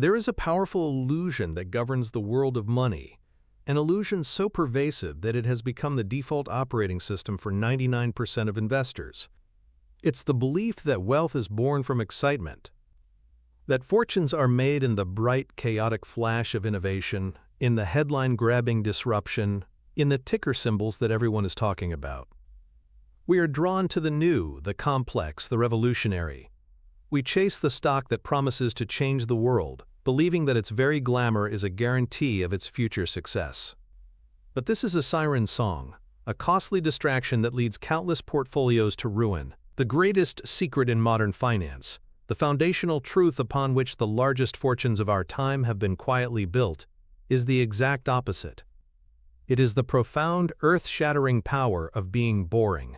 There is a powerful illusion that governs the world of money, an illusion so pervasive that it has become the default operating system for 99% of investors. It's the belief that wealth is born from excitement, that fortunes are made in the bright, chaotic flash of innovation, in the headline-grabbing disruption, in the ticker symbols that everyone is talking about. We are drawn to the new, the complex, the revolutionary. We chase the stock that promises to change the world, believing that its very glamour is a guarantee of its future success. But this is a siren song, a costly distraction that leads countless portfolios to ruin. The greatest secret in modern finance, the foundational truth upon which the largest fortunes of our time have been quietly built, is the exact opposite. It is the profound, earth-shattering power of being boring.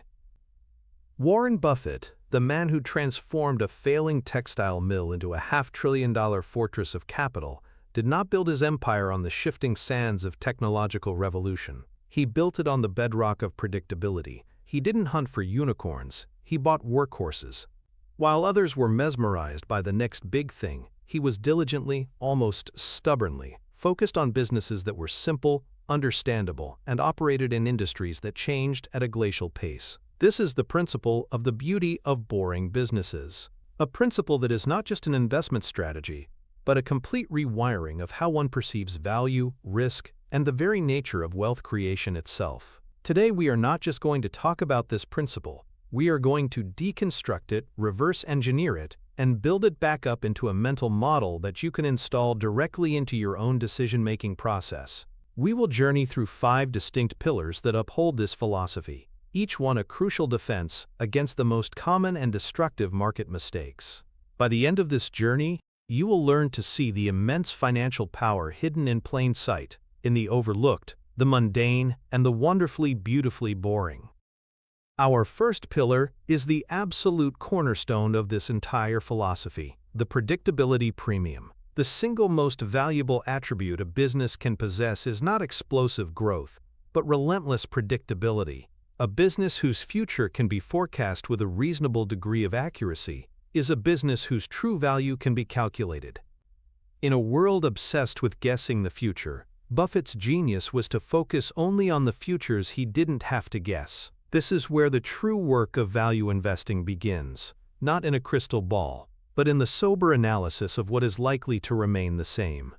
Warren Buffett, the man who transformed a failing textile mill into a $500 billion fortress of capital, did not build his empire on the shifting sands of technological revolution. He built it on the bedrock of predictability. He didn't hunt for unicorns, he bought workhorses. While others were mesmerized by the next big thing, he was diligently, almost stubbornly, focused on businesses that were simple, understandable, and operated in industries that changed at a glacial pace. This is the principle of the beauty of boring businesses. A principle that is not just an investment strategy, but a complete rewiring of how one perceives value, risk, and the very nature of wealth creation itself. Today we are not just going to talk about this principle, we are going to deconstruct it, reverse engineer it, and build it back up into a mental model that you can install directly into your own decision-making process. We will journey through 5 distinct pillars that uphold this philosophy, each one a crucial defense against the most common and destructive market mistakes. By the end of this journey, you will learn to see the immense financial power hidden in plain sight, in the overlooked, the mundane, and the wonderfully beautifully boring. Our first pillar is the absolute cornerstone of this entire philosophy, the predictability premium. The single most valuable attribute a business can possess is not explosive growth, but relentless predictability. A business whose future can be forecast with a reasonable degree of accuracy is a business whose true value can be calculated. In a world obsessed with guessing the future, Buffett's genius was to focus only on the futures he didn't have to guess. This is where the true work of value investing begins, not in a crystal ball, but in the sober analysis of what is likely to remain the same.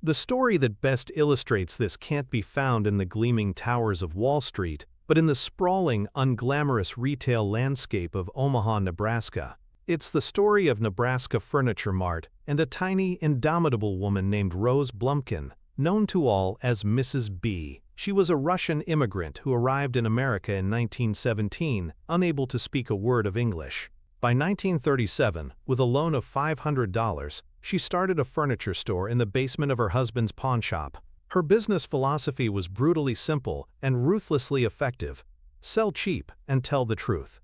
The story that best illustrates this can't be found in the gleaming towers of Wall Street, but in the sprawling, unglamorous retail landscape of Omaha, Nebraska. It's the story of Nebraska Furniture Mart and a tiny, indomitable woman named Rose Blumkin, known to all as Mrs. B. She was a Russian immigrant who arrived in America in 1917, unable to speak a word of English. By 1937, with a loan of $500, she started a furniture store in the basement of her husband's pawn shop. Her business philosophy was brutally simple and ruthlessly effective: sell cheap and tell the truth.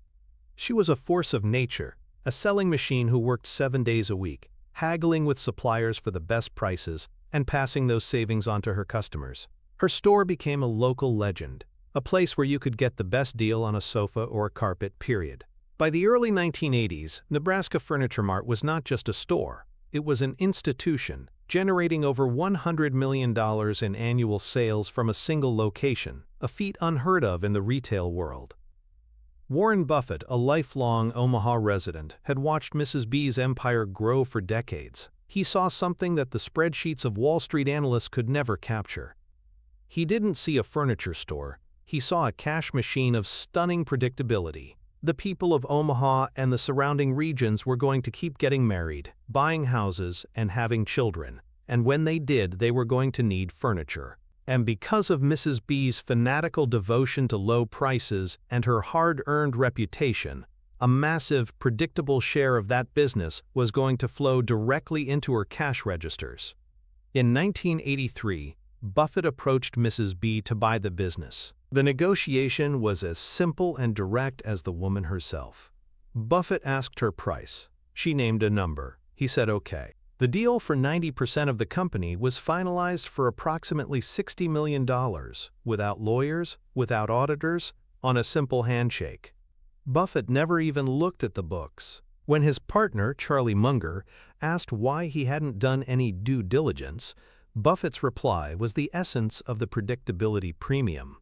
She was a force of nature, a selling machine who worked 7 days a week, haggling with suppliers for the best prices and passing those savings on to her customers. Her store became a local legend, a place where you could get the best deal on a sofa or a carpet, period. By the early 1980s, Nebraska Furniture Mart was not just a store, it was an institution, generating over $100 million in annual sales from a single location, a feat unheard of in the retail world. Warren Buffett, a lifelong Omaha resident, had watched Mrs. B's empire grow for decades. He saw something that the spreadsheets of Wall Street analysts could never capture. He didn't see a furniture store, he saw a cash machine of stunning predictability. The people of Omaha and the surrounding regions were going to keep getting married, buying houses, and having children, and when they did, they were going to need furniture. And because of Mrs. B's fanatical devotion to low prices and her hard-earned reputation, a massive, predictable share of that business was going to flow directly into her cash registers. In 1983, Buffett approached Mrs. B to buy the business. The negotiation was as simple and direct as the woman herself. Buffett asked her price. She named a number. He said okay. The deal for 90% of the company was finalized for approximately $60 million, without lawyers, without auditors, on a simple handshake. Buffett never even looked at the books. When his partner, Charlie Munger, asked why he hadn't done any due diligence, Buffett's reply was the essence of the predictability premium.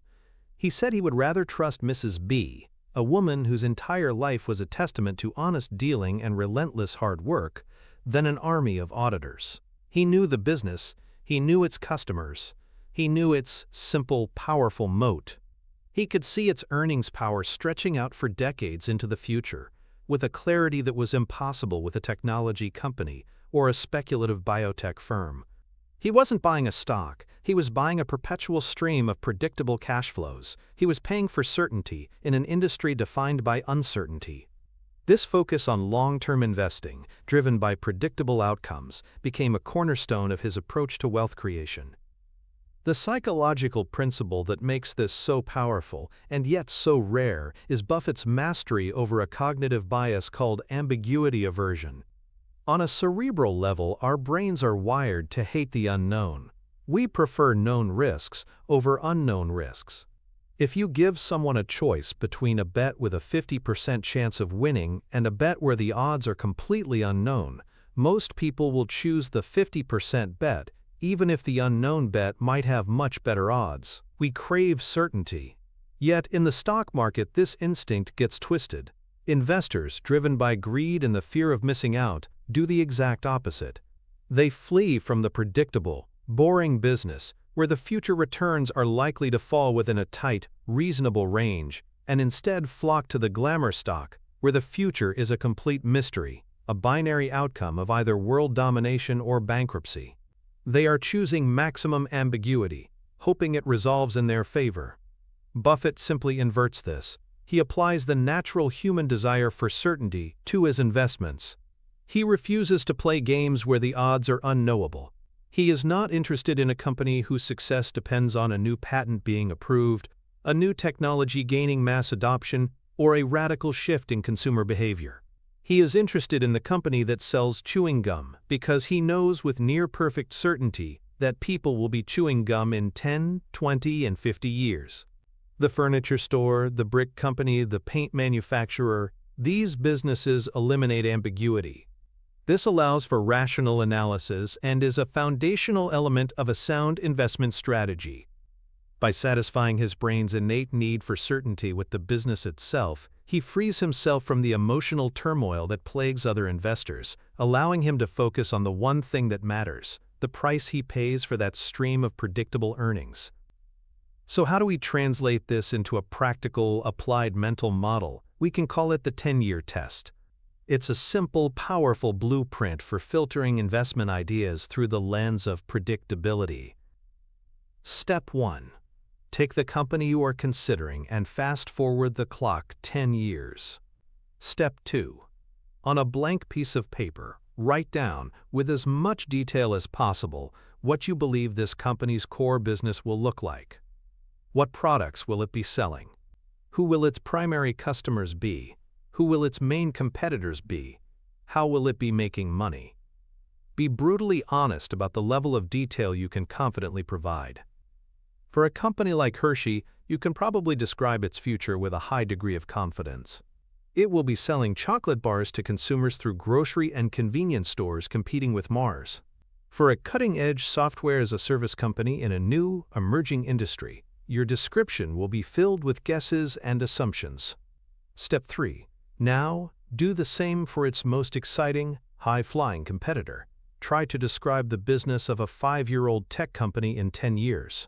He said he would rather trust Mrs. B, a woman whose entire life was a testament to honest dealing and relentless hard work, than an army of auditors. He knew the business, he knew its customers, he knew its simple, powerful moat. He could see its earnings power stretching out for decades into the future, with a clarity that was impossible with a technology company or a speculative biotech firm. He wasn't buying a stock, he was buying a perpetual stream of predictable cash flows. He was paying for certainty in an industry defined by uncertainty. This focus on long-term investing, driven by predictable outcomes, became a cornerstone of his approach to wealth creation. The psychological principle that makes this so powerful and yet so rare is Buffett's mastery over a cognitive bias called ambiguity aversion. On a cerebral level, our brains are wired to hate the unknown. We prefer known risks over unknown risks. If you give someone a choice between a bet with a 50% chance of winning and a bet where the odds are completely unknown, most people will choose the 50% bet, even if the unknown bet might have much better odds. We crave certainty. Yet in the stock market, this instinct gets twisted. Investors, driven by greed and the fear of missing out, do the exact opposite. They flee from the predictable, boring business, where the future returns are likely to fall within a tight, reasonable range, and instead flock to the glamour stock, where the future is a complete mystery, a binary outcome of either world domination or bankruptcy. They are choosing maximum ambiguity, hoping it resolves in their favor. Buffett simply inverts this. He applies the natural human desire for certainty to his investments. He refuses to play games where the odds are unknowable. He is not interested in a company whose success depends on a new patent being approved, a new technology gaining mass adoption, or a radical shift in consumer behavior. He is interested in the company that sells chewing gum because he knows with near-perfect certainty that people will be chewing gum in 10, 20, and 50 years. The furniture store, the brick company, the paint manufacturer, these businesses eliminate ambiguity. This allows for rational analysis and is a foundational element of a sound investment strategy. By satisfying his brain's innate need for certainty with the business itself, he frees himself from the emotional turmoil that plagues other investors, allowing him to focus on the one thing that matters, the price he pays for that stream of predictable earnings. So how do we translate this into a practical, applied mental model? We can call it the 10-year test. It's a simple, powerful blueprint for filtering investment ideas through the lens of predictability. Step 1. Take the company you are considering and fast forward the clock 10 years. Step 2. On a blank piece of paper, write down, with as much detail as possible, what you believe this company's core business will look like. What products will it be selling? Who will its primary customers be? Who will its main competitors be? How will it be making money? Be brutally honest about the level of detail you can confidently provide. For a company like Hershey, you can probably describe its future with a high degree of confidence. It will be selling chocolate bars to consumers through grocery and convenience stores competing with Mars. For a cutting-edge software-as-a-service company in a new, emerging industry, your description will be filled with guesses and assumptions. Step 3. Now, do the same for its most exciting, high-flying competitor. Try to describe the business of a 5-year-old tech company in 10 years.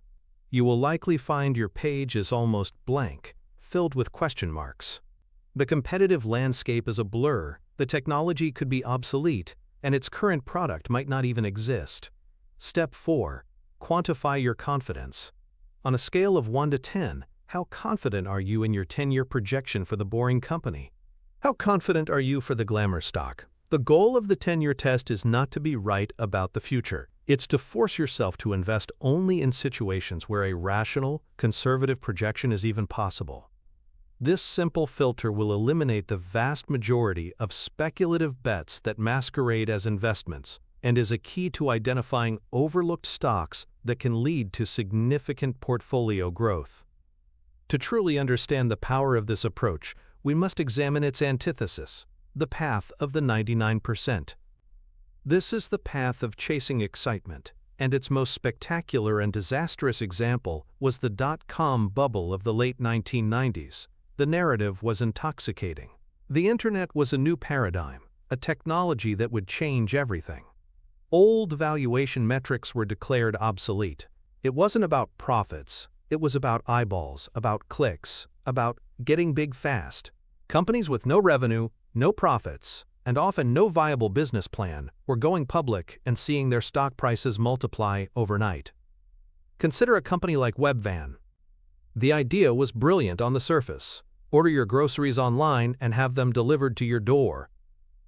You will likely find your page is almost blank, filled with question marks. The competitive landscape is a blur, the technology could be obsolete, and its current product might not even exist. Step 4. Quantify your confidence. On a scale of 1 to 10, how confident are you in your 10-year projection for the boring company? How confident are you for the glamour stock? The goal of the 10-year test is not to be right about the future. It's to force yourself to invest only in situations where a rational, conservative projection is even possible. This simple filter will eliminate the vast majority of speculative bets that masquerade as investments and is a key to identifying overlooked stocks that can lead to significant portfolio growth. To truly understand the power of this approach, we must examine its antithesis. the path of the 99%. This is the path of chasing excitement, and its most spectacular and disastrous example was the dot-com bubble of the late 1990s. The narrative was intoxicating. The internet was a new paradigm, a technology that would change everything. Old valuation metrics were declared obsolete. It wasn't about profits, it was about eyeballs, about clicks, about getting big fast. Companies with no revenue, no profits, and often no viable business plan were going public and seeing their stock prices multiply overnight. Consider a company like Webvan. The idea was brilliant on the surface. Order your groceries online and have them delivered to your door.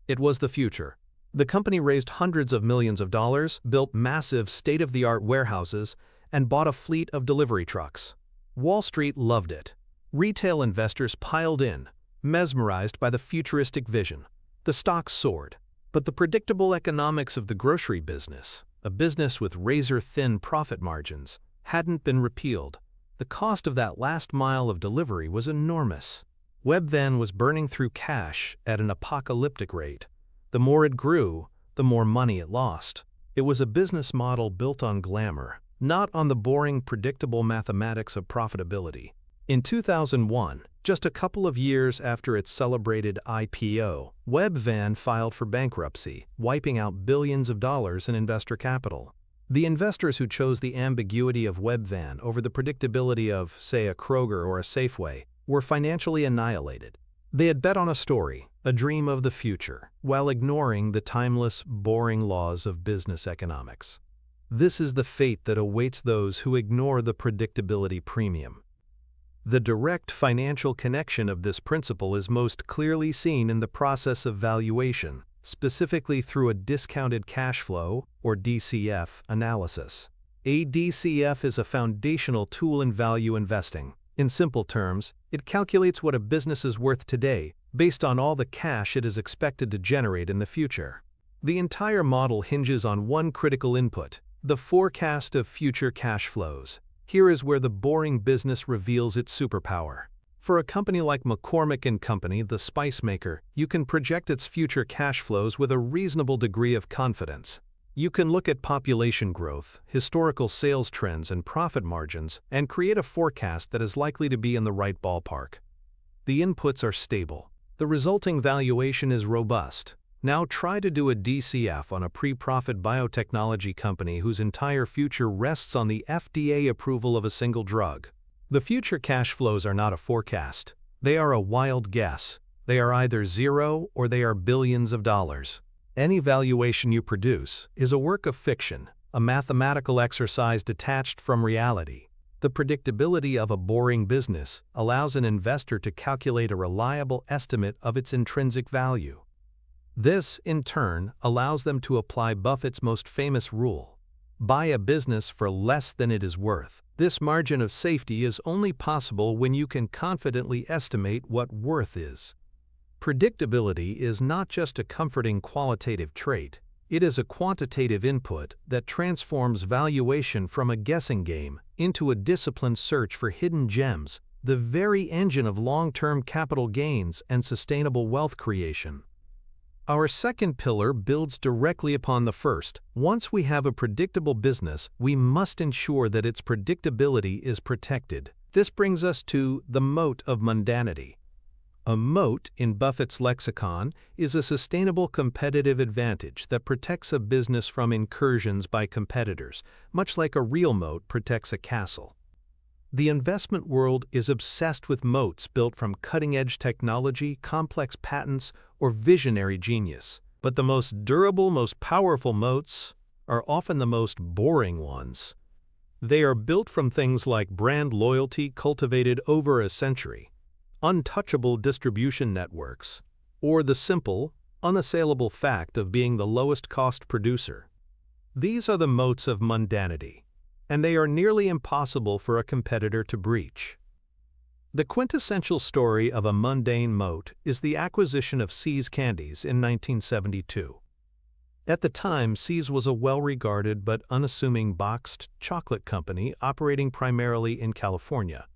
It was the future. The company raised hundreds of millions of dollars, built massive state-of-the-art warehouses, and bought a fleet of delivery trucks. Wall Street loved it. Retail investors piled in, mesmerized by the futuristic vision. The stock soared. But the predictable economics of the grocery business, a business with razor-thin profit margins, hadn't been repealed. The cost of that last mile of delivery was enormous. Webvan was burning through cash at an apocalyptic rate. The more it grew, the more money it lost. It was a business model built on glamour, not on the boring, predictable mathematics of profitability. In 2001, just a couple of years after its celebrated IPO, Webvan filed for bankruptcy, wiping out billions of dollars in investor capital. The investors who chose the ambiguity of Webvan over the predictability of, say, a Kroger or a Safeway were financially annihilated. They had bet on a story, a dream of the future, while ignoring the timeless, boring laws of business economics. This is the fate that awaits those who ignore the predictability premium. The direct financial connection of this principle is most clearly seen in the process of valuation, specifically through a discounted cash flow, or DCF, analysis. A DCF is a foundational tool in value investing. In simple terms, it calculates what a business is worth today based on all the cash it is expected to generate in the future. The entire model hinges on one critical input, the forecast of future cash flows. Here is where the boring business reveals its superpower. For a company like McCormick & Company, the spice maker, you can project its future cash flows with a reasonable degree of confidence. You can look at population growth, historical sales trends, and profit margins, and create a forecast that is likely to be in the right ballpark. The inputs are stable. The resulting valuation is robust. Now try to do a DCF on a pre-profit biotechnology company whose entire future rests on the FDA approval of a single drug. The future cash flows are not a forecast. They are a wild guess. They are either zero or they are billions of dollars. Any valuation you produce is a work of fiction, a mathematical exercise detached from reality. The predictability of a boring business allows an investor to calculate a reliable estimate of its intrinsic value. This, in turn, allows them to apply Buffett's most famous rule: buy a business for less than it is worth. This margin of safety is only possible when you can confidently estimate what worth is. Predictability is not just a comforting qualitative trait, it is a quantitative input that transforms valuation from a guessing game into a disciplined search for hidden gems, the very engine of long-term capital gains and sustainable wealth creation. Our second pillar builds directly upon the first. Once we have a predictable business, we must ensure that its predictability is protected. This brings us to the moat of mundanity. A moat, in Buffett's lexicon, is a sustainable competitive advantage that protects a business from incursions by competitors, much like a real moat protects a castle. The investment world is obsessed with moats built from cutting-edge technology, complex patents, or visionary genius. But the most durable, most powerful moats are often the most boring ones. They are built from things like brand loyalty cultivated over a century, untouchable distribution networks, or the simple, unassailable fact of being the lowest-cost producer. These are the moats of mundanity, and they are nearly impossible for a competitor to breach. The quintessential story of a mundane moat is the acquisition of See's Candies in 1972. At the time, See's was a well-regarded but unassuming boxed chocolate company operating primarily in California.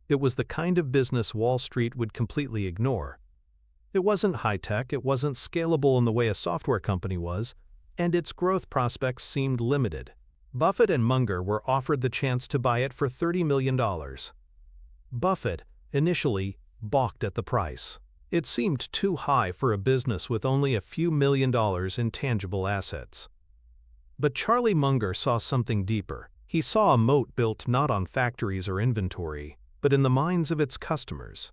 It was the kind of business Wall Street would completely ignore. It wasn't high-tech, it wasn't scalable in the way a software company was, and its growth prospects seemed limited. Buffett and Munger were offered the chance to buy it for $30 million. Buffett, initially, balked at the price. It seemed too high for a business with only a few $1,000,000 in tangible assets. But Charlie Munger saw something deeper. He saw a moat built not on factories or inventory, but in the minds of its customers.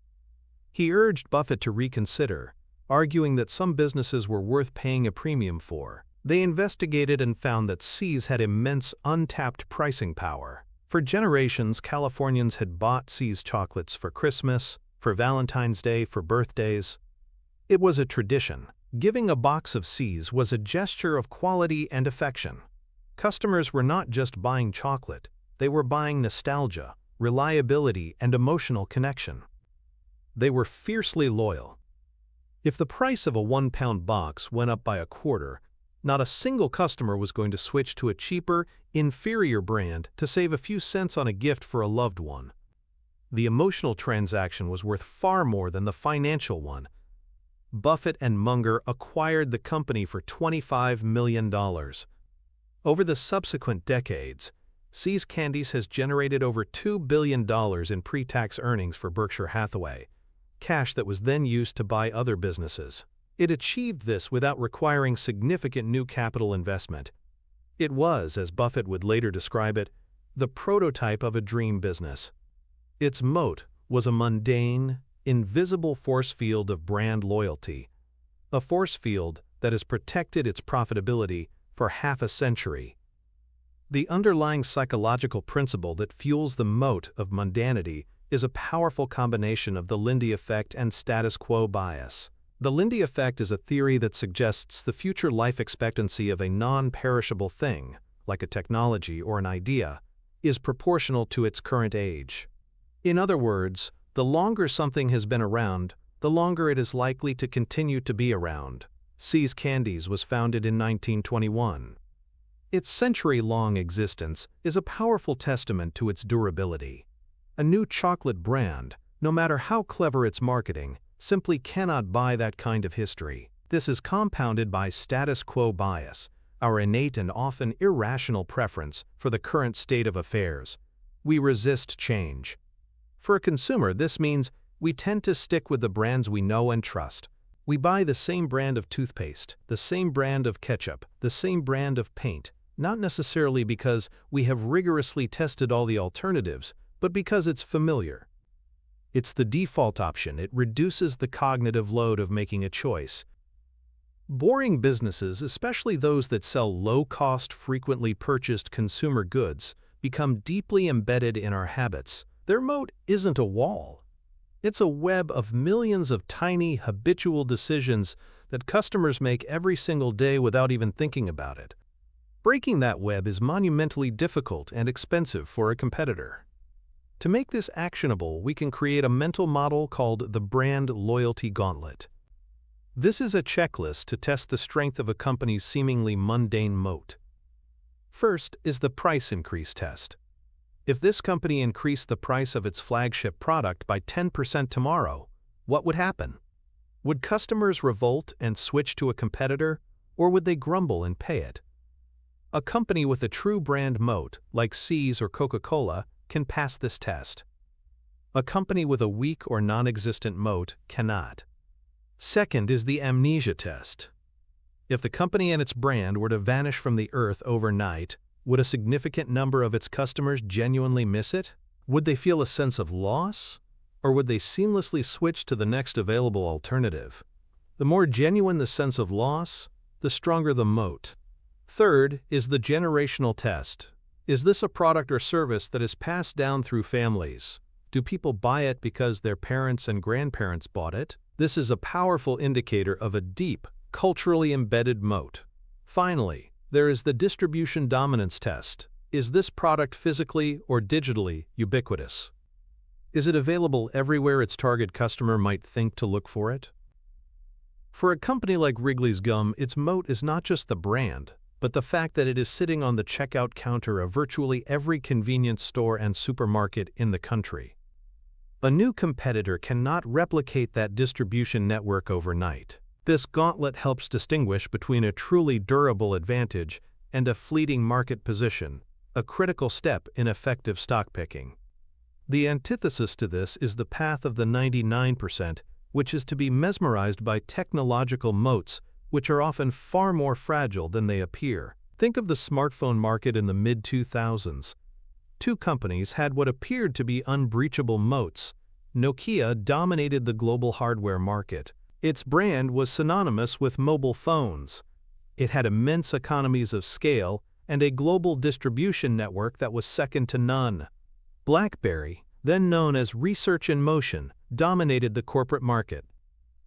He urged Buffett to reconsider, arguing that some businesses were worth paying a premium for. They investigated and found that See's had immense untapped pricing power. For generations, Californians had bought See's chocolates for Christmas, for Valentine's Day, for birthdays. It was a tradition. Giving a box of See's was a gesture of quality and affection. Customers were not just buying chocolate, they were buying nostalgia, reliability, and emotional connection. They were fiercely loyal. If the price of a 1-pound box went up by a quarter, not a single customer was going to switch to a cheaper, inferior brand to save a few cents on a gift for a loved one. The emotional transaction was worth far more than the financial one. Buffett and Munger acquired the company for $25 million. Over the subsequent decades, See's Candies has generated over $2 billion in pre-tax earnings for Berkshire Hathaway, cash that was then used to buy other businesses. It achieved this without requiring significant new capital investment. It was, as Buffett would later describe it, the prototype of a dream business. Its moat was a mundane, invisible force field of brand loyalty, a force field that has protected its profitability for half a century. The underlying psychological principle that fuels the moat of mundanity is a powerful combination of the Lindy effect and status quo bias. The Lindy effect is a theory that suggests the future life expectancy of a non-perishable thing, like a technology or an idea, is proportional to its current age. In other words, the longer something has been around, the longer it is likely to continue to be around. See's Candies was founded in 1921. Its century-long existence is a powerful testament to its durability. A new chocolate brand, no matter how clever its marketing, simply cannot buy that kind of history. This is compounded by status quo bias, our innate and often irrational preference for the current state of affairs. We resist change. For a consumer, this means we tend to stick with the brands we know and trust. We buy the same brand of toothpaste, the same brand of ketchup, the same brand of paint, not necessarily because we have rigorously tested all the alternatives, but because it's familiar. It's the default option. It reduces the cognitive load of making a choice. Boring businesses, especially those that sell low-cost, frequently purchased consumer goods, become deeply embedded in our habits. Their moat isn't a wall. It's a web of millions of tiny, habitual decisions that customers make every single day without even thinking about it. Breaking that web is monumentally difficult and expensive for a competitor. To make this actionable, we can create a mental model called the Brand Loyalty Gauntlet. This is a checklist to test the strength of a company's seemingly mundane moat. First is the price increase test. If this company increased the price of its flagship product by 10% tomorrow, what would happen? Would customers revolt and switch to a competitor, or would they grumble and pay it? A company with a true brand moat, like See's or Coca-Cola, can pass this test. A company with a weak or non-existent moat cannot. Second is the amnesia test. If the company and its brand were to vanish from the earth overnight, would a significant number of its customers genuinely miss it? Would they feel a sense of loss? Or would they seamlessly switch to the next available alternative? The more genuine the sense of loss, the stronger the moat. Third is the generational test. Is this a product or service that is passed down through families? Do people buy it because their parents and grandparents bought it? This is a powerful indicator of a deep, culturally embedded moat. Finally, there is the distribution dominance test. Is this product physically or digitally ubiquitous? Is it available everywhere its target customer might think to look for it? For a company like Wrigley's Gum, its moat is not just the brand, but the fact that it is sitting on the checkout counter of virtually every convenience store and supermarket in the country. A new competitor cannot replicate that distribution network overnight. This gauntlet helps distinguish between a truly durable advantage and a fleeting market position, a critical step in effective stock picking. The antithesis to this is the path of the 99%, which is to be mesmerized by technological moats, which are often far more fragile than they appear. Think of the smartphone market in the mid-2000s. Two companies had what appeared to be unbreachable moats. Nokia dominated the global hardware market. Its brand was synonymous with mobile phones. It had immense economies of scale and a global distribution network that was second to none. BlackBerry, then known as Research in Motion, dominated the corporate market.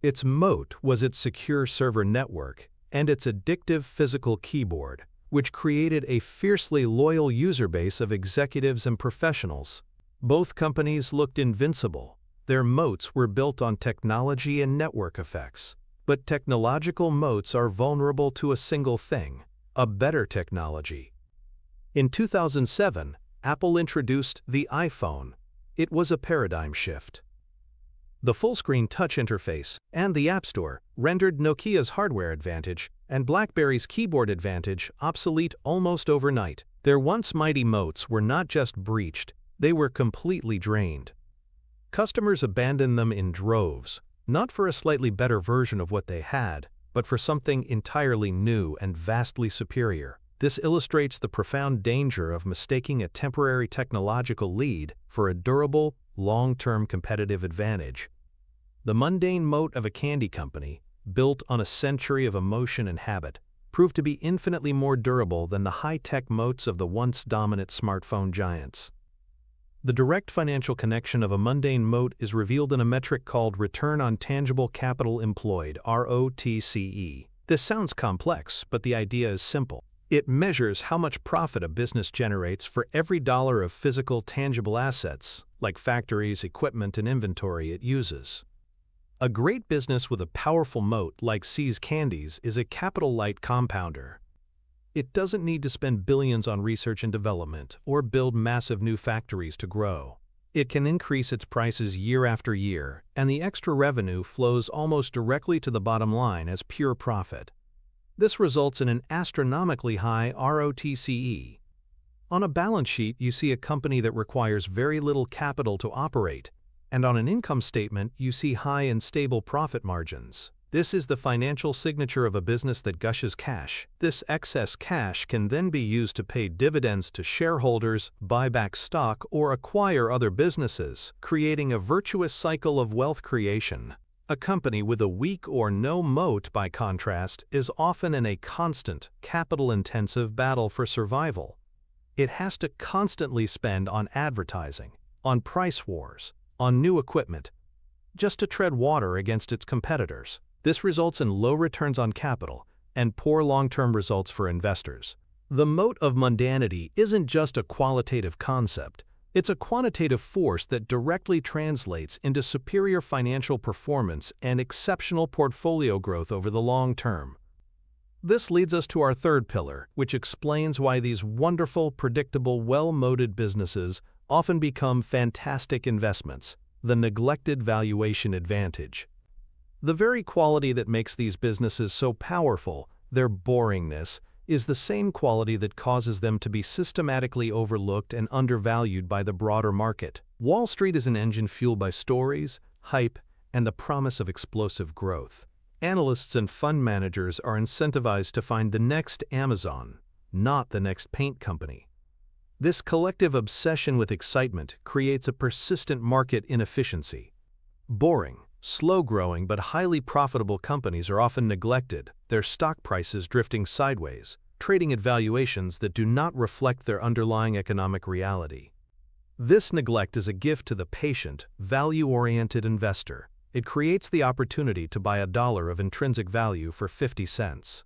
Its moat was its secure server network and its addictive physical keyboard, which created a fiercely loyal user base of executives and professionals. Both companies looked invincible. Their moats were built on technology and network effects. But technological moats are vulnerable to a single thing: a better technology. In 2007, Apple introduced the iPhone. It was a paradigm shift. The full-screen touch interface and the App Store rendered Nokia's hardware advantage and BlackBerry's keyboard advantage obsolete almost overnight. Their once mighty moats were not just breached, they were completely drained. Customers abandoned them in droves, not for a slightly better version of what they had, but for something entirely new and vastly superior. This illustrates the profound danger of mistaking a temporary technological lead for a durable, long-term competitive advantage. The mundane moat of a candy company, built on a century of emotion and habit, proved to be infinitely more durable than the high-tech moats of the once dominant smartphone giants. The direct financial connection of a mundane moat is revealed in a metric called Return on Tangible Capital Employed, ROTCE. This sounds complex, but the idea is simple. It measures how much profit a business generates for every dollar of physical, tangible assets, like factories, equipment, and inventory, it uses. A great business with a powerful moat like See's Candies is a capital-light compounder. It doesn't need to spend billions on research and development or build massive new factories to grow. It can increase its prices year after year, and the extra revenue flows almost directly to the bottom line as pure profit. This results in an astronomically high ROTCE. On a balance sheet, you see a company that requires very little capital to operate, and on an income statement, you see high and stable profit margins. This is the financial signature of a business that gushes cash. This excess cash can then be used to pay dividends to shareholders, buy back stock, or acquire other businesses, creating a virtuous cycle of wealth creation. A company with a weak or no moat, by contrast, is often in a constant, capital-intensive battle for survival. It has to constantly spend on advertising, on price wars, on new equipment, just to tread water against its competitors. This results in low returns on capital and poor long-term results for investors. The moat of mundanity isn't just a qualitative concept. It's a quantitative force that directly translates into superior financial performance and exceptional portfolio growth over the long term. This leads us to our third pillar, which explains why these wonderful, predictable, well-moated businesses often become fantastic investments: the neglected valuation advantage. The very quality that makes these businesses so powerful, their boringness, is the same quality that causes them to be systematically overlooked and undervalued by the broader market. Wall Street is an engine fueled by stories, hype, and the promise of explosive growth. Analysts and fund managers are incentivized to find the next Amazon, not the next paint company. This collective obsession with excitement creates a persistent market inefficiency. Boring, slow-growing but highly profitable companies are often neglected, their stock prices drifting sideways, trading at valuations that do not reflect their underlying economic reality. This neglect is a gift to the patient, value-oriented investor. It creates the opportunity to buy $1 of intrinsic value for 50 cents.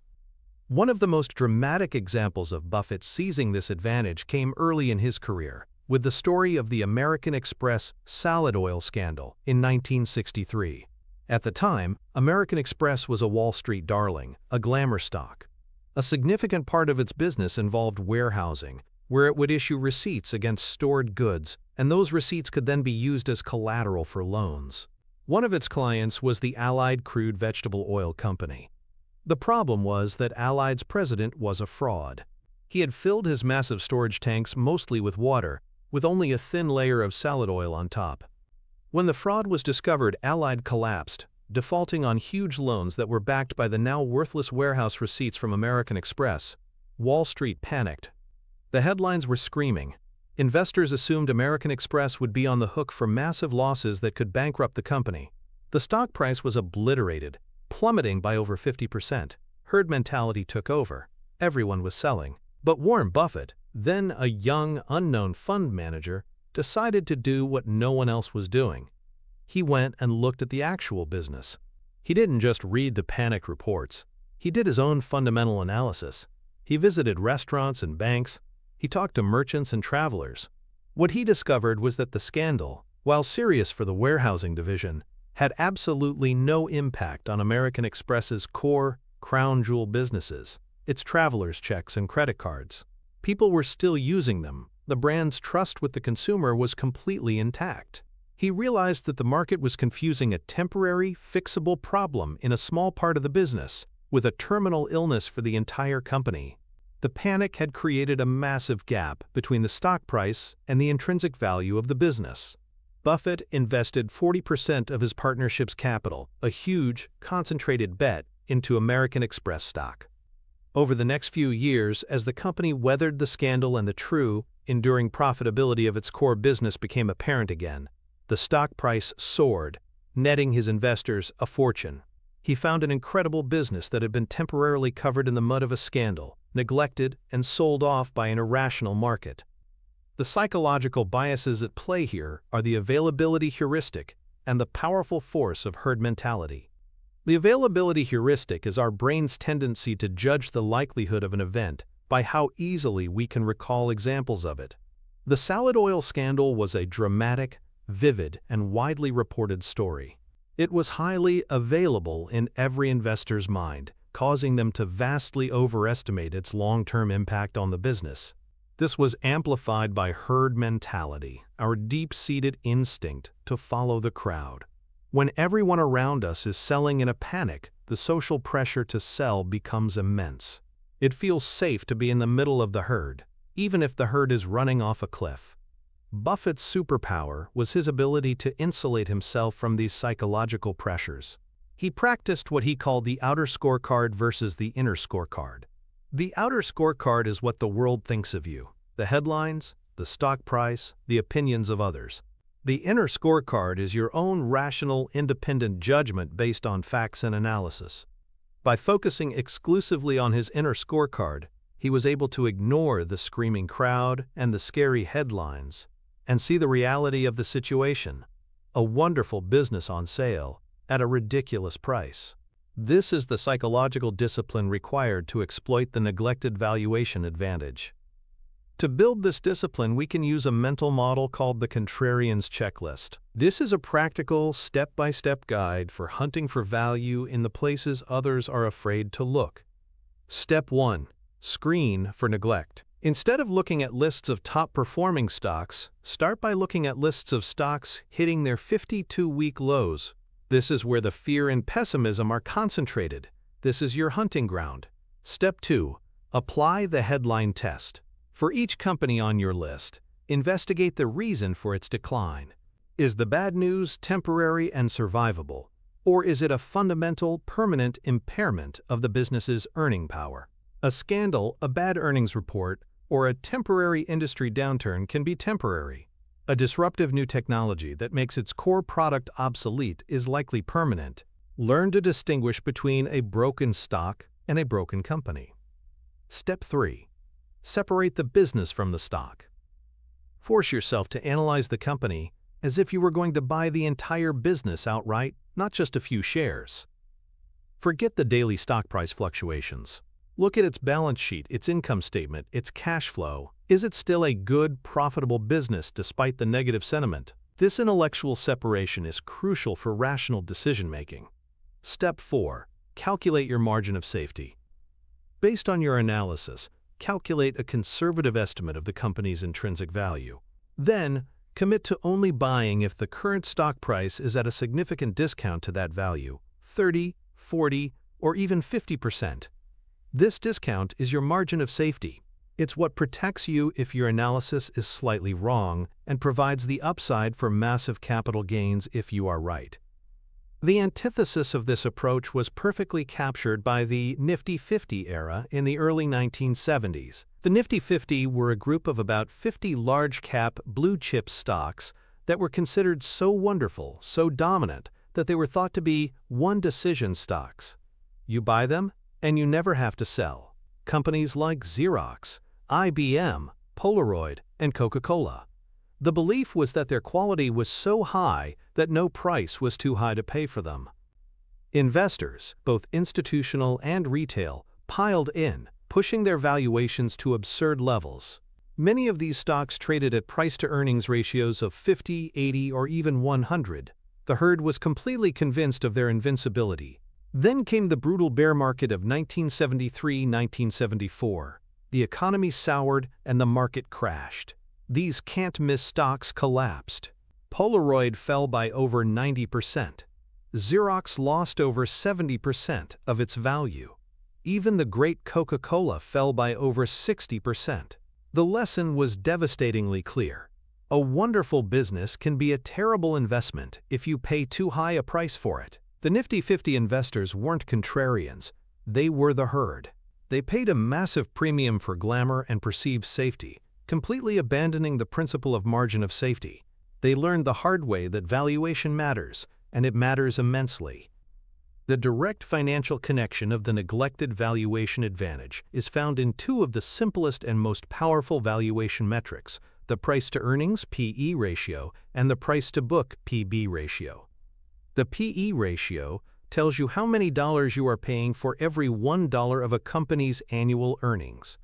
One of the most dramatic examples of Buffett seizing this advantage came early in his career, with the story of the American Express salad oil scandal in 1963. At the time, American Express was a Wall Street darling, a glamour stock. A significant part of its business involved warehousing, where it would issue receipts against stored goods, and those receipts could then be used as collateral for loans. One of its clients was the Allied Crude Vegetable Oil Company. The problem was that Allied's president was a fraud. He had filled his massive storage tanks mostly with water, with only a thin layer of salad oil on top. When the fraud was discovered, Allied collapsed, defaulting on huge loans that were backed by the now worthless warehouse receipts from American Express. Wall Street panicked. The headlines were screaming. Investors assumed American Express would be on the hook for massive losses that could bankrupt the company. The stock price was obliterated, plummeting by over 50%. Herd mentality took over. Everyone was selling. But Warren Buffett, then a young, unknown fund manager, decided to do what no one else was doing. He went and looked at the actual business. He didn't just read the panic reports. He did his own fundamental analysis. He visited restaurants and banks. He talked to merchants and travelers. What he discovered was that the scandal, while serious for the warehousing division, had absolutely no impact on American Express's core, crown jewel businesses, its travelers' checks and credit cards. People were still using them. The brand's trust with the consumer was completely intact. He realized that the market was confusing a temporary, fixable problem in a small part of the business with a terminal illness for the entire company. The panic had created a massive gap between the stock price and the intrinsic value of the business. Buffett invested 40% of his partnership's capital, a huge, concentrated bet, into American Express stock. Over the next few years, as the company weathered the scandal and the true, enduring profitability of its core business became apparent again, the stock price soared, netting his investors a fortune. He found an incredible business that had been temporarily covered in the mud of a scandal, neglected, and sold off by an irrational market. The psychological biases at play here are the availability heuristic and the powerful force of herd mentality. The availability heuristic is our brain's tendency to judge the likelihood of an event by how easily we can recall examples of it. The salad oil scandal was a dramatic, vivid, and widely reported story. It was highly available in every investor's mind, causing them to vastly overestimate its long-term impact on the business. This was amplified by herd mentality, our deep-seated instinct to follow the crowd. When everyone around us is selling in a panic, the social pressure to sell becomes immense. It feels safe to be in the middle of the herd, even if the herd is running off a cliff. Buffett's superpower was his ability to insulate himself from these psychological pressures. He practiced what he called the outer scorecard versus the inner scorecard. The outer scorecard is what the world thinks of you: the headlines, the stock price, the opinions of others. The inner scorecard is your own rational, independent judgment based on facts and analysis. By focusing exclusively on his inner scorecard, he was able to ignore the screaming crowd and the scary headlines and see the reality of the situation: a wonderful business on sale at a ridiculous price. This is the psychological discipline required to exploit the neglected valuation advantage. To build this discipline, we can use a mental model called the Contrarian's Checklist. This is a practical, step-by-step guide for hunting for value in the places others are afraid to look. Step 1. Screen for neglect. Instead of looking at lists of top-performing stocks, start by looking at lists of stocks hitting their 52-week lows. This is where the fear and pessimism are concentrated. This is your hunting ground. Step 2. Apply the headline test. For each company on your list, investigate the reason for its decline. Is the bad news temporary and survivable, or is it a fundamental, permanent impairment of the business's earning power? A scandal, a bad earnings report, or a temporary industry downturn can be temporary. A disruptive new technology that makes its core product obsolete is likely permanent. Learn to distinguish between a broken stock and a broken company. Step 3. Separate the business from the stock. Force yourself to analyze the company as if you were going to buy the entire business outright, not just a few shares. Forget the daily stock price fluctuations. Look at its balance sheet, its income statement, its cash flow. Is it still a good, profitable business despite the negative sentiment? This intellectual separation is crucial for rational decision-making. Step 4. Calculate your margin of safety. Based on your analysis, calculate a conservative estimate of the company's intrinsic value. Then, commit to only buying if the current stock price is at a significant discount to that value, 30, 40, or even 50%. This discount is your margin of safety. It's what protects you if your analysis is slightly wrong and provides the upside for massive capital gains if you are right. The antithesis of this approach was perfectly captured by the Nifty 50 era in the early 1970s. The Nifty 50 were a group of about 50 large-cap blue-chip stocks that were considered so wonderful, so dominant, that they were thought to be one-decision stocks. You buy them, and you never have to sell. Companies like Xerox, IBM, Polaroid, and Coca-Cola. The belief was that their quality was so high that no price was too high to pay for them. Investors, both institutional and retail, piled in, pushing their valuations to absurd levels. Many of these stocks traded at price-to-earnings ratios of 50, 80, or even 100. The herd was completely convinced of their invincibility. Then came the brutal bear market of 1973-1974. The economy soured and the market crashed. These can't-miss stocks collapsed. Polaroid fell by over 90%. Xerox lost over 70% of its value. Even the great Coca-Cola fell by over 60%. The lesson was devastatingly clear. A wonderful business can be a terrible investment if you pay too high a price for it. The Nifty 50 investors weren't contrarians. They were the herd. They paid a massive premium for glamour and perceived safety, completely abandoning the principle of margin of safety. They learned the hard way that valuation matters, and it matters immensely. The direct financial connection of the neglected valuation advantage is found in two of the simplest and most powerful valuation metrics, the price-to-earnings (PE) ratio and the price-to-book (PB) ratio. The PE ratio tells you how many dollars you are paying for every $1 of a company's annual earnings.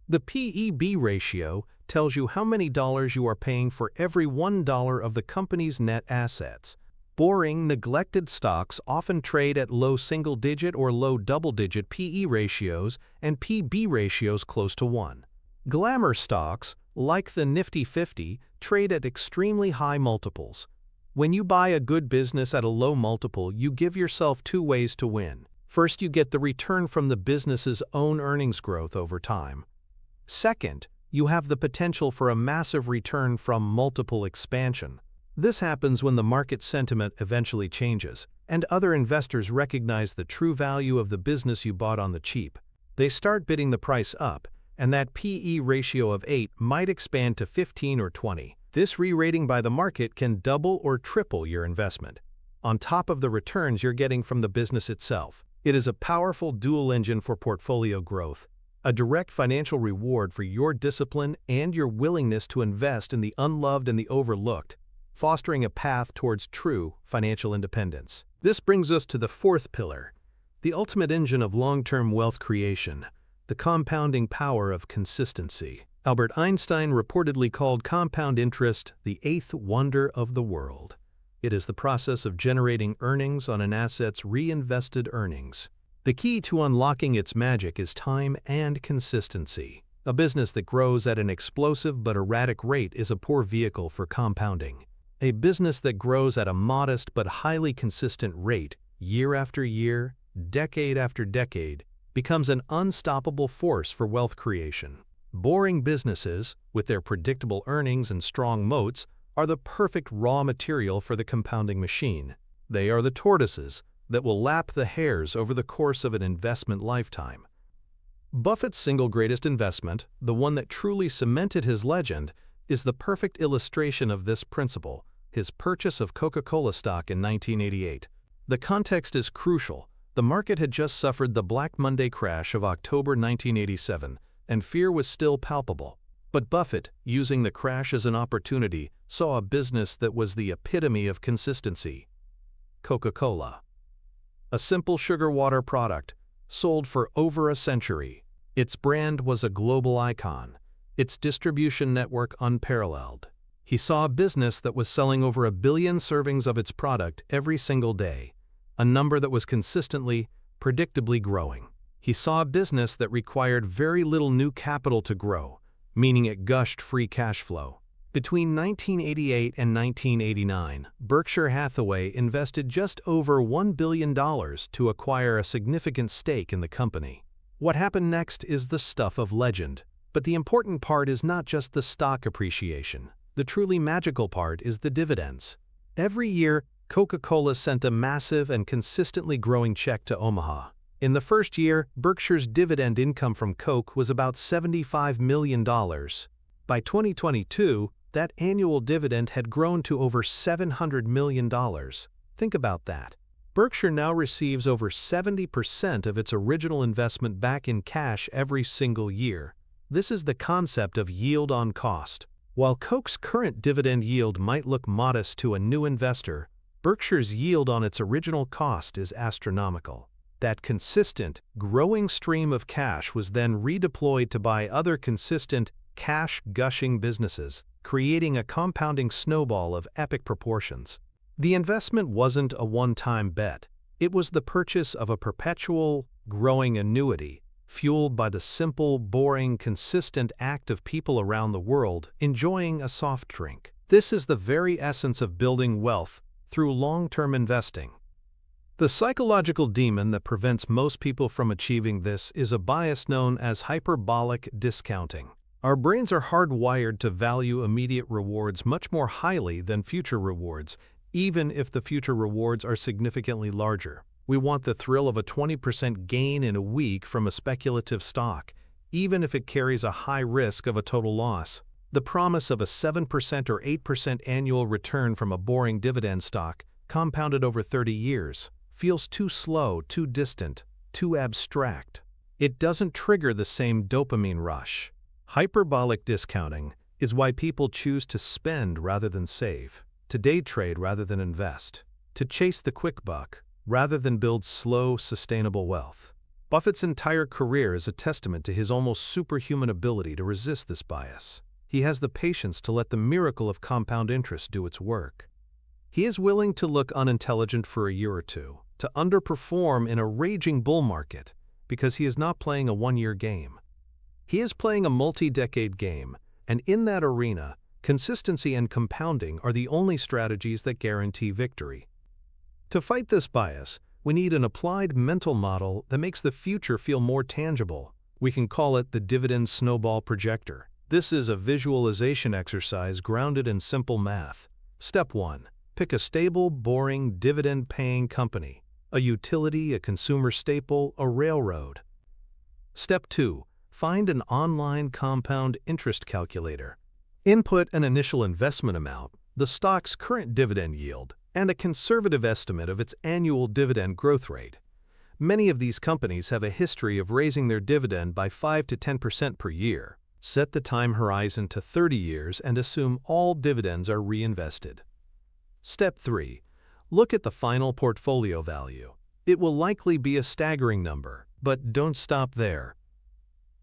The PEB ratio tells you how many dollars you are paying for every $1 of the company's net assets. Boring, neglected stocks often trade at low single-digit or low double-digit PE ratios and PB ratios close to 1. Glamour stocks, like the Nifty 50, trade at extremely high multiples. When you buy a good business at a low multiple, you give yourself two ways to win. First, you get the return from the business's own earnings growth over time. Second, you have the potential for a massive return from multiple expansion. This happens when the market sentiment eventually changes, and other investors recognize the true value of the business you bought on the cheap. They start bidding the price up, and that PE ratio of 8 might expand to 15 or 20. This re-rating by the market can double or triple your investment, on top of the returns you're getting from the business itself. It is a powerful dual engine for portfolio growth, a direct financial reward for your discipline and your willingness to invest in the unloved and the overlooked, fostering a path towards true financial independence. This brings us to the fourth pillar, the ultimate engine of long-term wealth creation, the compounding power of consistency. Albert Einstein reportedly called compound interest the eighth wonder of the world. It is the process of generating earnings on an asset's reinvested earnings. The key to unlocking its magic is time and consistency. A business that grows at an explosive but erratic rate is a poor vehicle for compounding. A business that grows at a modest but highly consistent rate, year after year, decade after decade, becomes an unstoppable force for wealth creation. Boring businesses, with their predictable earnings and strong moats, are the perfect raw material for the compounding machine. They are the tortoises that will lap the hares over the course of an investment lifetime. Buffett's single greatest investment, the one that truly cemented his legend, is the perfect illustration of this principle, his purchase of Coca-Cola stock in 1988. The context is crucial. The market had just suffered the Black Monday crash of October 1987, and fear was still palpable. But Buffett, using the crash as an opportunity, saw a business that was the epitome of consistency: Coca-Cola. A simple sugar water product, sold for over a century. Its brand was a global icon, its distribution network unparalleled. He saw a business that was selling over 1 billion servings of its product every single day, a number that was consistently, predictably growing. He saw a business that required very little new capital to grow, meaning it gushed free cash flow. Between 1988 and 1989, Berkshire Hathaway invested just over $1 billion to acquire a significant stake in the company. What happened next is the stuff of legend. But the important part is not just the stock appreciation. The truly magical part is the dividends. Every year, Coca-Cola sent a massive and consistently growing check to Omaha. In the first year, Berkshire's dividend income from Coke was about $75 million. By 2022, that annual dividend had grown to over $700 million. Think about that. Berkshire now receives over 70% of its original investment back in cash every single year. This is the concept of yield on cost. While Coke's current dividend yield might look modest to a new investor, Berkshire's yield on its original cost is astronomical. That consistent, growing stream of cash was then redeployed to buy other consistent, cash-gushing businesses, creating a compounding snowball of epic proportions. The investment wasn't a one-time bet. It was the purchase of a perpetual, growing annuity, fueled by the simple, boring, consistent act of people around the world enjoying a soft drink. This is the very essence of building wealth through long-term investing. The psychological demon that prevents most people from achieving this is a bias known as hyperbolic discounting. Our brains are hardwired to value immediate rewards much more highly than future rewards, even if the future rewards are significantly larger. We want the thrill of a 20% gain in a week from a speculative stock, even if it carries a high risk of a total loss. The promise of a 7% or 8% annual return from a boring dividend stock, compounded over 30 years, feels too slow, too distant, too abstract. It doesn't trigger the same dopamine rush. Hyperbolic discounting is why people choose to spend rather than save, to day trade rather than invest, to chase the quick buck rather than build slow, sustainable wealth. Buffett's entire career is a testament to his almost superhuman ability to resist this bias. He has the patience to let the miracle of compound interest do its work. He is willing to look unintelligent for a year or two, to underperform in a raging bull market, because he is not playing a one-year game. He is playing a multi-decade game, and in that arena, consistency and compounding are the only strategies that guarantee victory. To fight this bias, we need an applied mental model that makes the future feel more tangible. We can call it the dividend snowball projector. This is a visualization exercise grounded in simple math. Step 1. Pick a stable, boring, dividend-paying company, a utility, a consumer staple, a railroad. Step 2. Find an online compound interest calculator. Input an initial investment amount, the stock's current dividend yield, and a conservative estimate of its annual dividend growth rate. Many of these companies have a history of raising their dividend by 5 to 10% per year. Set the time horizon to 30 years and assume all dividends are reinvested. Step 3. Look at the final portfolio value. It will likely be a staggering number, but don't stop there.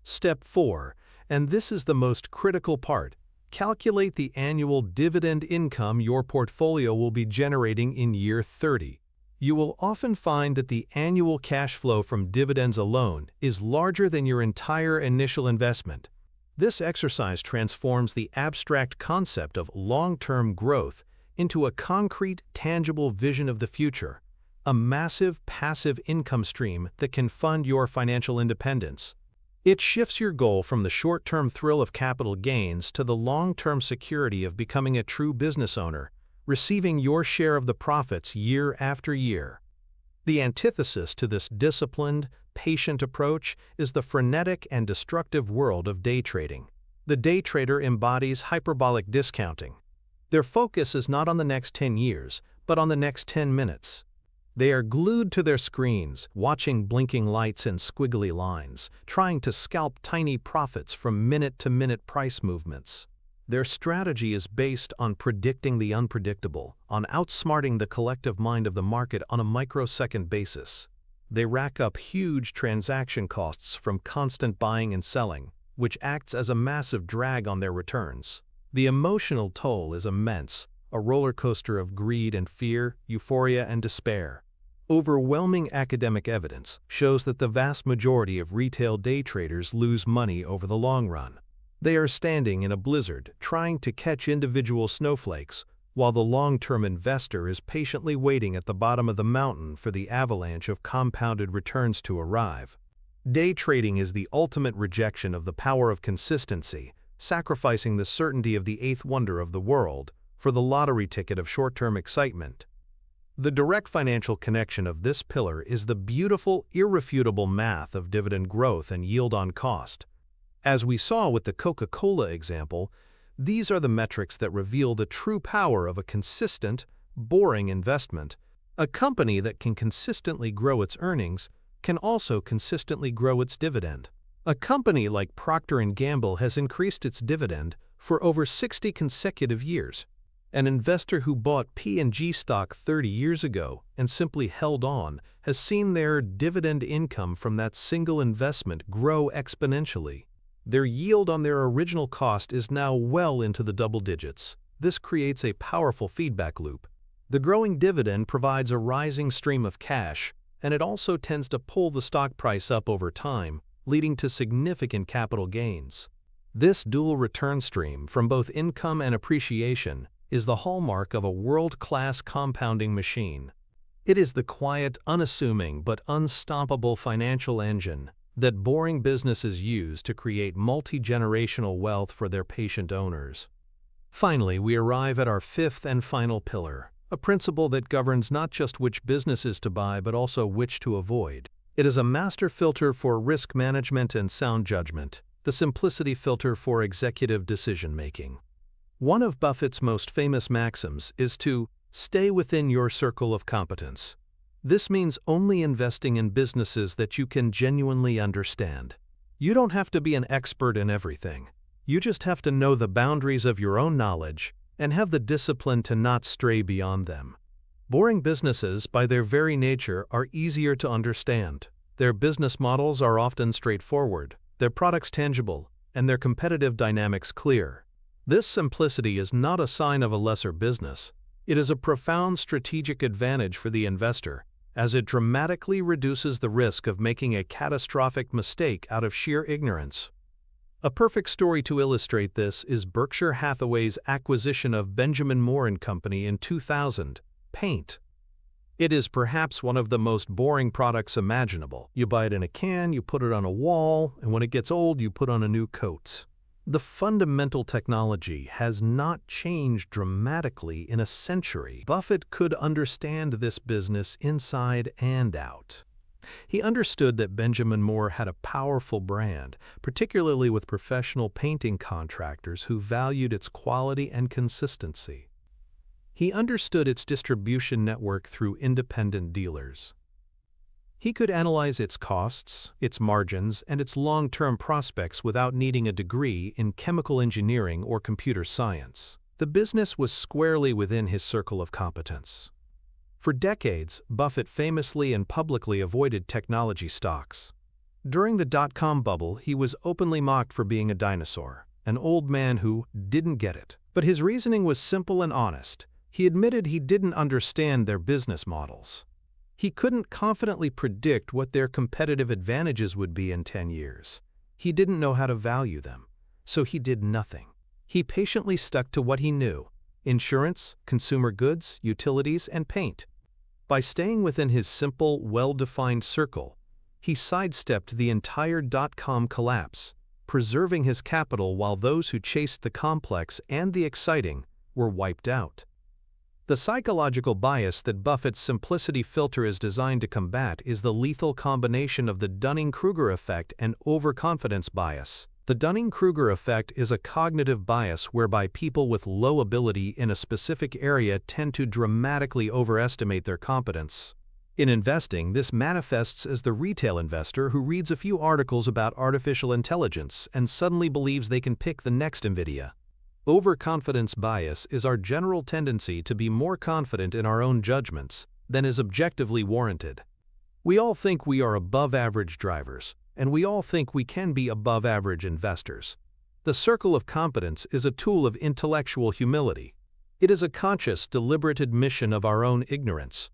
Step 4, and this is the most critical part, calculate the annual dividend income your portfolio will be generating in year 30. You will often find that the annual cash flow from dividends alone is larger than your entire initial investment. This exercise transforms the abstract concept of long-term growth into a concrete, tangible vision of the future, a massive passive income stream that can fund your financial independence. It shifts your goal from the short-term thrill of capital gains to the long-term security of becoming a true business owner, receiving your share of the profits year after year. The antithesis to this disciplined, patient approach is the frenetic and destructive world of day trading. The day trader embodies hyperbolic discounting. Their focus is not on the next 10 years, but on the next 10 minutes. They are glued to their screens, watching blinking lights and squiggly lines, trying to scalp tiny profits from minute-to-minute price movements. Their strategy is based on predicting the unpredictable, on outsmarting the collective mind of the market on a microsecond basis. They rack up huge transaction costs from constant buying and selling, which acts as a massive drag on their returns. The emotional toll is immense, a roller coaster of greed and fear, euphoria and despair. Overwhelming academic evidence shows that the vast majority of retail day traders lose money over the long run. They are standing in a blizzard trying to catch individual snowflakes, while the long-term investor is patiently waiting at the bottom of the mountain for the avalanche of compounded returns to arrive. Day trading is the ultimate rejection of the power of consistency, sacrificing the certainty of the eighth wonder of the world for the lottery ticket of short-term excitement. The direct financial connection of this pillar is the beautiful, irrefutable math of dividend growth and yield on cost. As we saw with the Coca-Cola example, these are the metrics that reveal the true power of a consistent, boring investment. A company that can consistently grow its earnings can also consistently grow its dividend. A company like Procter & Gamble has increased its dividend for over 60 consecutive years. An investor who bought P&G stock 30 years ago and simply held on has seen their dividend income from that single investment grow exponentially. Their yield on their original cost is now well into the double digits. This creates a powerful feedback loop. The growing dividend provides a rising stream of cash, and it also tends to pull the stock price up over time, leading to significant capital gains. This dual return stream from both income and appreciation is the hallmark of a world-class compounding machine. It is the quiet, unassuming, but unstoppable financial engine that boring businesses use to create multi-generational wealth for their patient owners. Finally, we arrive at our fifth and final pillar, a principle that governs not just which businesses to buy but also which to avoid. It is a master filter for risk management and sound judgment, the simplicity filter for executive decision-making. One of Buffett's most famous maxims is to stay within your circle of competence. This means only investing in businesses that you can genuinely understand. You don't have to be an expert in everything. You just have to know the boundaries of your own knowledge and have the discipline to not stray beyond them. Boring businesses, by their very nature, are easier to understand. Their business models are often straightforward, their products tangible, and their competitive dynamics clear. This simplicity is not a sign of a lesser business. It is a profound strategic advantage for the investor, as it dramatically reduces the risk of making a catastrophic mistake out of sheer ignorance. A perfect story to illustrate this is Berkshire Hathaway's acquisition of Benjamin Moore & Company in 2000, paint. It is perhaps one of the most boring products imaginable. You buy it in a can, you put it on a wall, and when it gets old, you put on a new coat. The fundamental technology has not changed dramatically in a century. Buffett could understand this business inside and out. He understood that Benjamin Moore had a powerful brand, particularly with professional painting contractors who valued its quality and consistency. He understood its distribution network through independent dealers. He could analyze its costs, its margins, and its long-term prospects without needing a degree in chemical engineering or computer science. The business was squarely within his circle of competence. For decades, Buffett famously and publicly avoided technology stocks. During the dot-com bubble, he was openly mocked for being a dinosaur, an old man who didn't get it. But his reasoning was simple and honest. He admitted he didn't understand their business models. He couldn't confidently predict what their competitive advantages would be in 10 years. He didn't know how to value them, so he did nothing. He patiently stuck to what he knew: insurance, consumer goods, utilities, and paint. By staying within his simple, well-defined circle, he sidestepped the entire dot-com collapse, preserving his capital while those who chased the complex and the exciting were wiped out. The psychological bias that Buffett's simplicity filter is designed to combat is the lethal combination of the Dunning-Kruger effect and overconfidence bias. The Dunning-Kruger effect is a cognitive bias whereby people with low ability in a specific area tend to dramatically overestimate their competence. In investing, this manifests as the retail investor who reads a few articles about artificial intelligence and suddenly believes they can pick the next NVIDIA. Overconfidence bias is our general tendency to be more confident in our own judgments than is objectively warranted. We all think we are above-average drivers, and we all think we can be above-average investors. The circle of competence is a tool of intellectual humility. It is a conscious, deliberate admission of our own ignorance.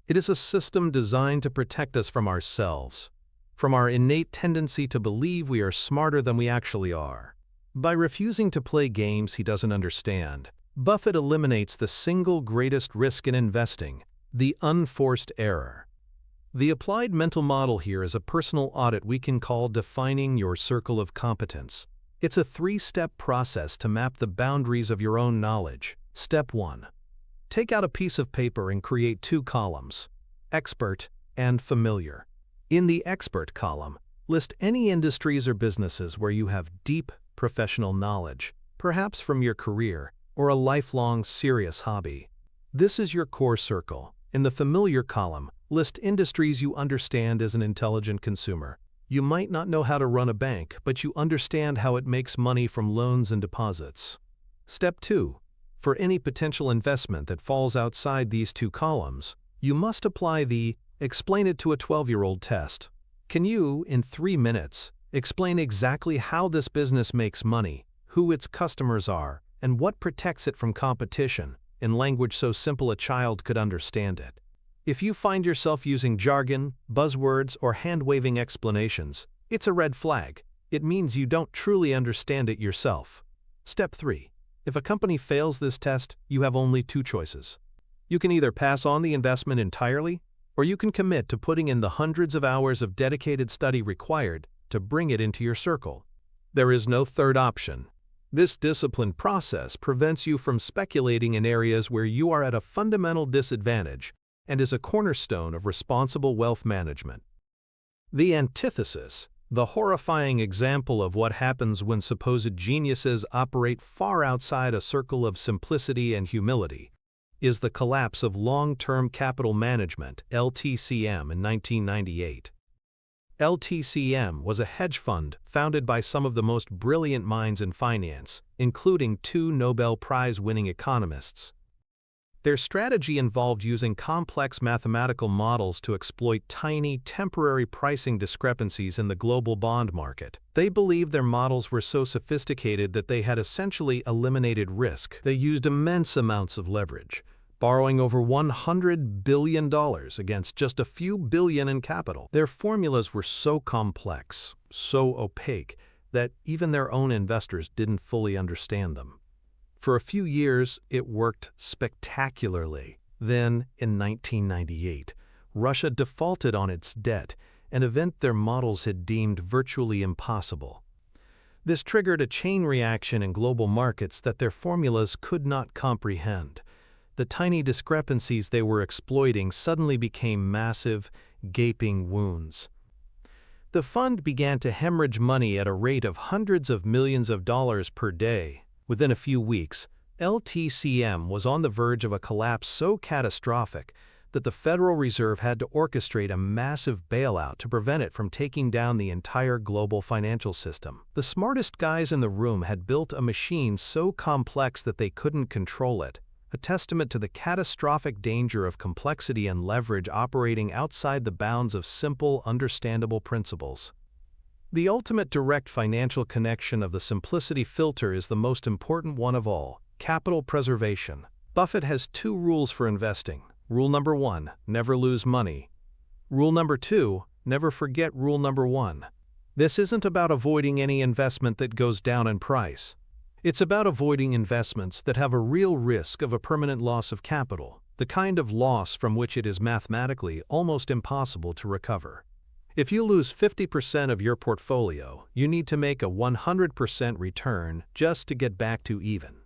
It is a system designed to protect us from ourselves, from our innate tendency to believe we are smarter than we actually are. By refusing to play games he doesn't understand, Buffett eliminates the single greatest risk in investing, the unforced error. The applied mental model here is a personal audit we can call defining your circle of competence. It's a three-step process to map the boundaries of your own knowledge. Step 1. Take out a piece of paper and create two columns, expert and familiar. In the expert column, list any industries or businesses where you have deep professional knowledge, perhaps from your career or a lifelong serious hobby. This is your core circle. In the familiar column, list industries you understand as an intelligent consumer. You might not know how to run a bank, but you understand how it makes money from loans and deposits. Step 2. For any potential investment that falls outside these two columns, you must apply the explain it to a 12-year-old test. Can you, in 3 minutes, explain exactly how this business makes money, who its customers are, and what protects it from competition, in language so simple a child could understand it? If you find yourself using jargon, buzzwords, or hand-waving explanations, it's a red flag. It means you don't truly understand it yourself. Step 3. If a company fails this test, you have only two choices. You can either pass on the investment entirely, or you can commit to putting in the hundreds of hours of dedicated study required to bring it into your circle. There is no third option. This disciplined process prevents you from speculating in areas where you are at a fundamental disadvantage and is a cornerstone of responsible wealth management. The antithesis, the horrifying example of what happens when supposed geniuses operate far outside a circle of simplicity and humility, is the collapse of long-term capital management, LTCM, in 1998. LTCM was a hedge fund founded by some of the most brilliant minds in finance, including two Nobel Prize-winning economists. Their strategy involved using complex mathematical models to exploit tiny, temporary pricing discrepancies in the global bond market. They believed their models were so sophisticated that they had essentially eliminated risk. They used immense amounts of leverage, borrowing over $100 billion against just a few billion in capital. Their formulas were so complex, so opaque, that even their own investors didn't fully understand them. For a few years, it worked spectacularly. Then, in 1998, Russia defaulted on its debt, an event their models had deemed virtually impossible. This triggered a chain reaction in global markets that their formulas could not comprehend. The tiny discrepancies they were exploiting suddenly became massive, gaping wounds. The fund began to hemorrhage money at a rate of hundreds of millions of dollars per day. Within a few weeks, LTCM was on the verge of a collapse so catastrophic that the Federal Reserve had to orchestrate a massive bailout to prevent it from taking down the entire global financial system. The smartest guys in the room had built a machine so complex that they couldn't control it, a testament to the catastrophic danger of complexity and leverage operating outside the bounds of simple, understandable principles. The ultimate direct financial connection of the simplicity filter is the most important one of all: capital preservation. Buffett has two rules for investing. Rule number 1, never lose money. Rule number 2, never forget rule number 1. This isn't about avoiding any investment that goes down in price. It's about avoiding investments that have a real risk of a permanent loss of capital, the kind of loss from which it is mathematically almost impossible to recover. If you lose 50% of your portfolio, you need to make a 100% return just to get back to even.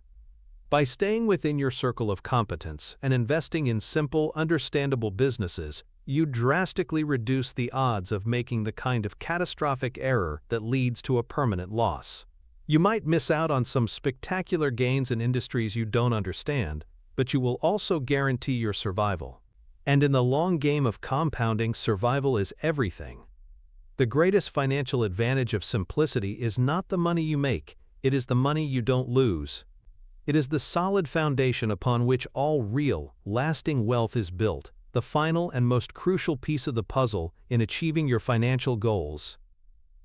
By staying within your circle of competence and investing in simple, understandable businesses, you drastically reduce the odds of making the kind of catastrophic error that leads to a permanent loss. You might miss out on some spectacular gains in industries you don't understand, but you will also guarantee your survival. And in the long game of compounding, survival is everything. The greatest financial advantage of simplicity is not the money you make, it is the money you don't lose. It is the solid foundation upon which all real, lasting wealth is built, the final and most crucial piece of the puzzle in achieving your financial goals.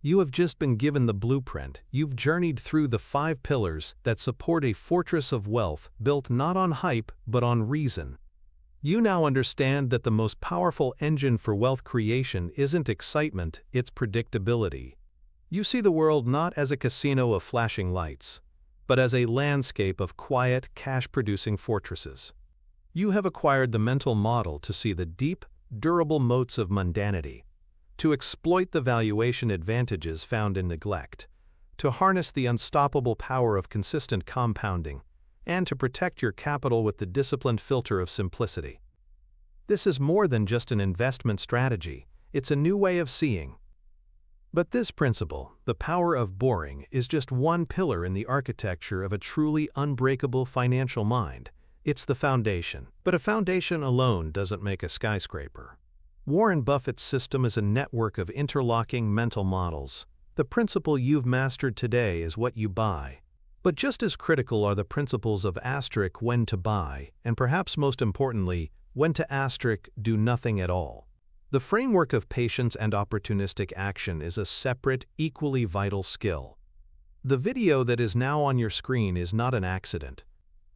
You have just been given the blueprint. You've journeyed through the 5 pillars that support a fortress of wealth built not on hype but on reason. You now understand that the most powerful engine for wealth creation isn't excitement, it's predictability. You see the world not as a casino of flashing lights, but as a landscape of quiet, cash-producing fortresses. You have acquired the mental model to see the deep, durable moats of mundanity, to exploit the valuation advantages found in neglect, to harness the unstoppable power of consistent compounding, and to protect your capital with the disciplined filter of simplicity. This is more than just an investment strategy, it's a new way of seeing. But this principle, the power of boring, is just one pillar in the architecture of a truly unbreakable financial mind. It's the foundation. But a foundation alone doesn't make a skyscraper. Warren Buffett's system is a network of interlocking mental models. The principle you've mastered today is what you buy. But just as critical are the principles of asterisk when to buy, and perhaps most importantly, when to asterisk do nothing at all. The framework of patience and opportunistic action is a separate, equally vital skill. The video that is now on your screen is not an accident.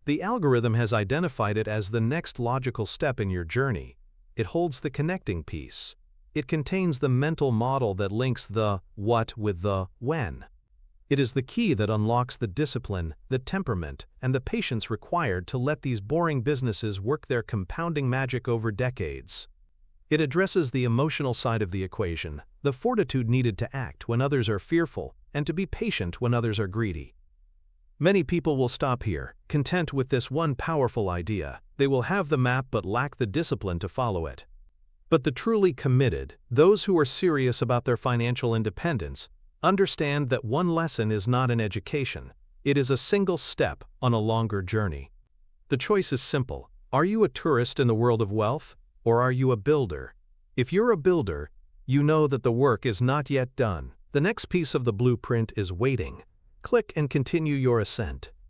The algorithm has identified it as the next logical step in your journey. It holds the connecting piece. It contains the mental model that links the what with the when. It is the key that unlocks the discipline, the temperament, and the patience required to let these boring businesses work their compounding magic over decades. It addresses the emotional side of the equation, the fortitude needed to act when others are fearful, and to be patient when others are greedy. Many people will stop here, content with this one powerful idea. They will have the map but lack the discipline to follow it. But the truly committed, those who are serious about their financial independence, understand that one lesson is not an education. It is a single step on a longer journey. The choice is simple. Are you a tourist in the world of wealth, or are you a builder? If you're a builder, you know that the work is not yet done. The next piece of the blueprint is waiting. Click and continue your ascent.